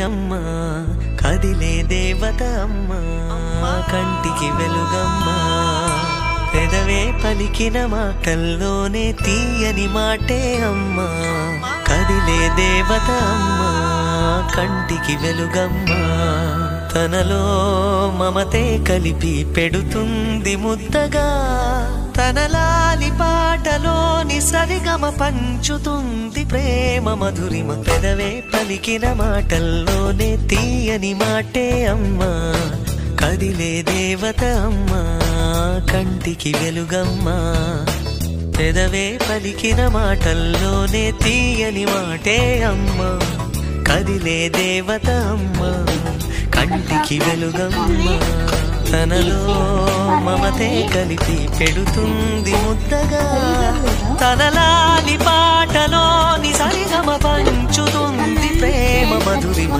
అమ్మా కదిలే దేవత అమ్మా కంటికి వెలుగమ్మా పెదవే పలికిన మాటల్లోనే తీయని మాటే అమ్మా కదిలే దేవత అమ్మా కంటికి వెలుగమ్మా తనలో మమతే కలిపి పెడుతుంది ముద్దగా తనలాలి పాటలోని సరిగమ పంచుతుంది ప్రేమ మధురిమ పెదవే పలికిన మాటల్లోనే తీయని మాటే అమ్మా కదిలే దేవత అమ్మా కంటికి వెలుగమ్మా పెదవే పలికిన మాటల్లోనే తీయని మాటే అమ్మా కదిలే దేవత అమ్మా కంటికి వెలుగమ్మా తనలో మమతే కలిపి పెడుతుంది ముద్దగా తనలాలి పాటలోని సరిగమ పంచుతుంది ప్రేమ మధురిమ